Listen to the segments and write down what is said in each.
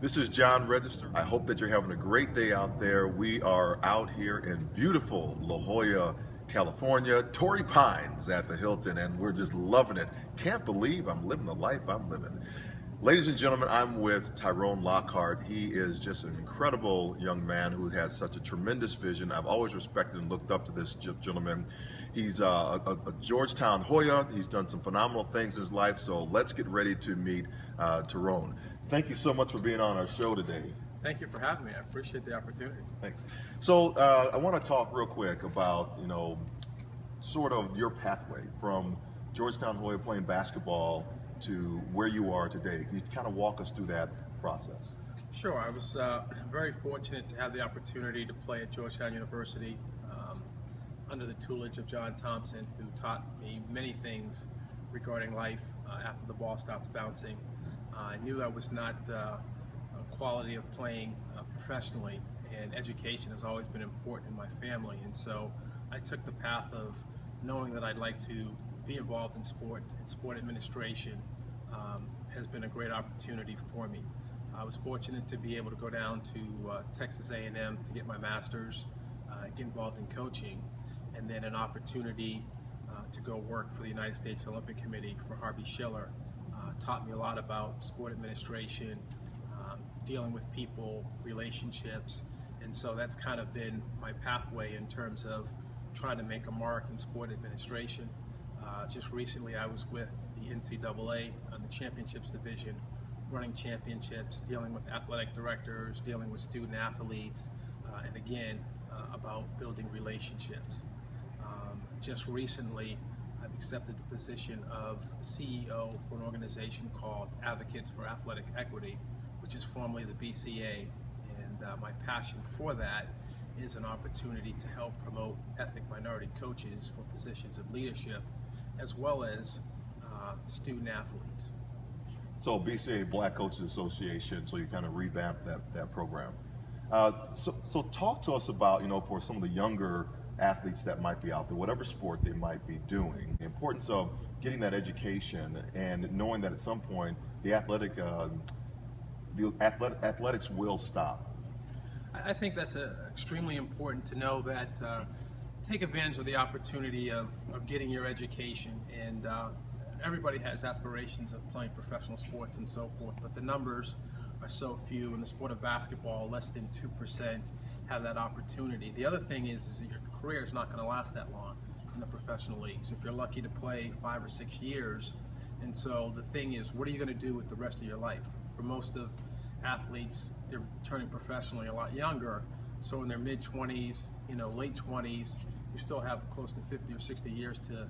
This is John Register. I hope that you're having a great day out there. We are out here in beautiful La Jolla, California, Torrey Pines at the Hilton, and we're just loving it. Can't believe I'm living the life I'm living. Ladies and gentlemen, I'm with Tyrone Lockhart. He is just an incredible young man who has such a tremendous vision. I've always respected and looked up to this gentleman. He's a Georgetown Hoya. He's done some phenomenal things in his life, so let's get ready to meet Tyrone. Thank you so much for being on our show today. Thank you for having me. I appreciate the opportunity. Thanks. So I want to talk real quick about, sort of your pathway from Georgetown Hoya playing basketball to where you are today. Can you kind of walk us through that process? Sure. I was very fortunate to have the opportunity to play at Georgetown University under the tutelage of John Thompson, who taught me many things regarding life after the ball stopped bouncing. I knew I was not quality of playing professionally, and education has always been important in my family, and so I took the path of knowing that I'd like to be involved in sport, and sport administration has been a great opportunity for me. I was fortunate to be able to go down to Texas A&M to get my master's, get involved in coaching, and then an opportunity to go work for the United States Olympic Committee for Harvey Schiller. Taught me a lot about sport administration, dealing with people, relationships, and so that's kind of been my pathway in terms of trying to make a mark in sport administration. Just recently I was with the NCAA on the championships division, running championships, dealing with athletic directors, dealing with student athletes, and again, about building relationships. Just recently I've accepted the position of CEO for an organization called Advocates for Athletic Equity, which is formerly the BCA, and my passion for that is an opportunity to help promote ethnic minority coaches for positions of leadership, as well as student athletes. So BCA, Black Coaches Association, so you kind of revamped that program. So talk to us about, for some of the younger athletes that might be out there, whatever sport they might be doing, the importance of getting that education and knowing that at some point the athletics will stop. I think that's extremely important to know that take advantage of the opportunity of getting your education, and everybody has aspirations of playing professional sports and so forth, but the numbers are so few. In the sport of basketball, less than 2% have that opportunity. The other thing is that your career is not going to last that long in the professional leagues. If you're lucky to play 5 or 6 years, and so the thing is, what are you going to do with the rest of your life? For most of athletes, they're turning professionally a lot younger, so in their mid-20s, late 20s, you still have close to 50 or 60 years to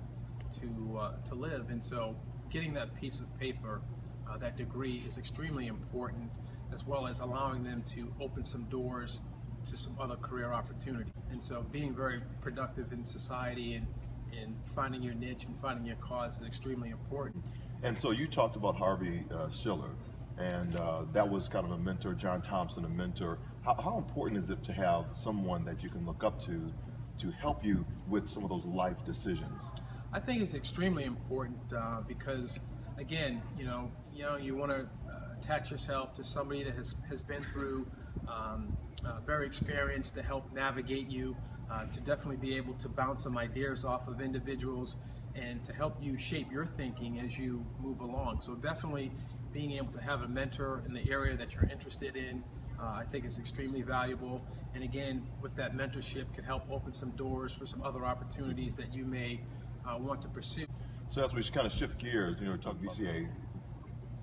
live, and so getting that piece of paper, that degree, is extremely important, as well as allowing them to open some doors to some other career opportunity. And so being very productive in society and finding your niche and finding your cause is extremely important. And so you talked about Harvey Schiller, and that was kind of a mentor, John Thompson, a mentor. How important is it to have someone that you can look up to help you with some of those life decisions? I think it's extremely important because, again, you want to attach yourself to somebody that has been through very experienced to help navigate you, to definitely be able to bounce some ideas off of individuals and to help you shape your thinking as you move along. So definitely being able to have a mentor in the area that you're interested in, I think is extremely valuable. And again, with that mentorship can help open some doors for some other opportunities that you may want to pursue. So as we kind of shift gears, talk BCA,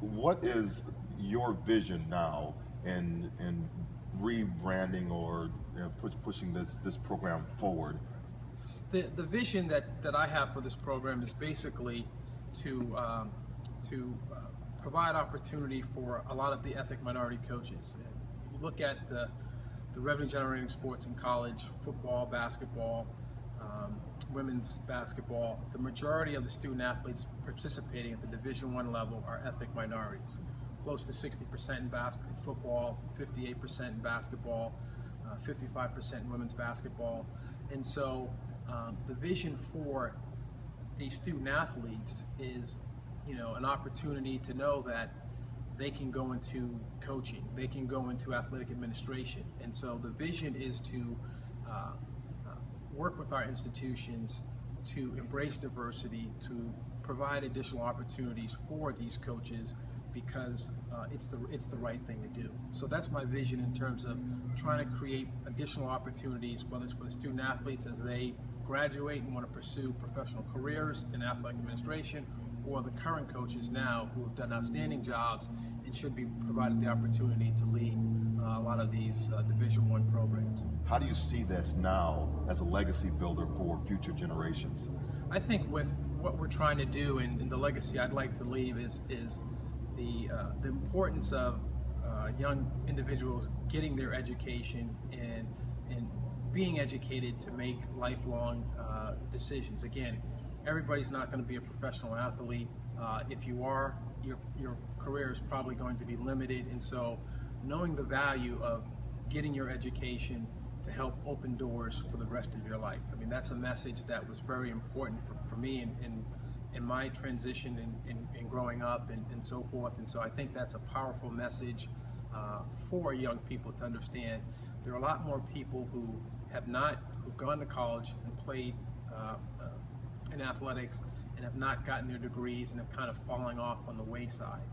what is your vision now in rebranding or pushing this program forward? The vision that I have for this program is basically to provide opportunity for a lot of the ethnic minority coaches. You look at the revenue generating sports in college, football, basketball, women's basketball, the majority of the student athletes participating at the Division I level are ethnic minorities. Close to 60% in football, 58% in basketball, 55% in women's basketball. And so the vision for these student athletes is, an opportunity to know that they can go into coaching, they can go into athletic administration. And so the vision is to work with our institutions to embrace diversity, to provide additional opportunities for these coaches, because it's the right thing to do. So that's my vision in terms of trying to create additional opportunities, whether it's for the student athletes as they graduate and want to pursue professional careers in athletic administration, or the current coaches now who have done outstanding jobs and should be provided the opportunity to lead a lot of these Division I programs. How do you see this now as a legacy builder for future generations? I think with what we're trying to do, and the legacy I'd like to leave is the importance of young individuals getting their education and being educated to make lifelong decisions. Again, everybody's not going to be a professional athlete. If you are, your career is probably going to be limited, and so knowing the value of getting your education to help open doors for the rest of your life. I mean, that's a message that was very important for me in my transition in growing up and so forth. And so I think that's a powerful message for young people to understand. There are a lot more people who've gone to college and played in athletics and have not gotten their degrees and have kind of falling off on the wayside.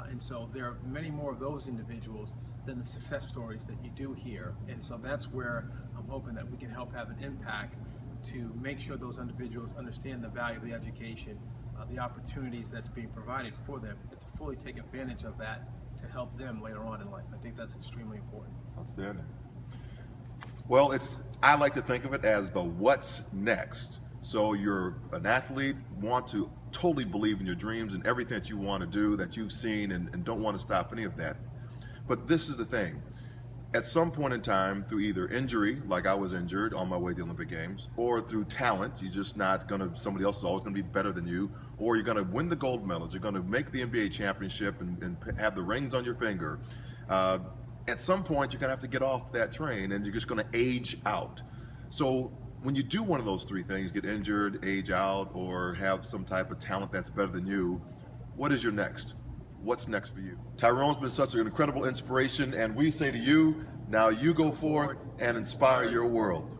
And so there are many more of those individuals than the success stories that you do hear. And so that's where I'm hoping that we can help have an impact to make sure those individuals understand the value of the education, the opportunities that's being provided for them, and to fully take advantage of that to help them later on in life. I think that's extremely important. Outstanding. Well, I like to think of it as the what's next. So you're an athlete, want to totally believe in your dreams and everything that you want to do, that you've seen, and don't want to stop any of that. But this is the thing. At some point in time, through either injury, like I was injured on my way to the Olympic Games, or through talent, you're just not going to, somebody else is always going to be better than you, or you're going to win the gold medals, you're going to make the NBA championship and have the rings on your finger. At some point, you're going to have to get off that train and you're just going to age out. So when you do one of those three things, get injured, age out, or have some type of talent that's better than you, what is your next? What's next for you? Tyrone's been such an incredible inspiration, and we say to you, now you go forward and inspire your world.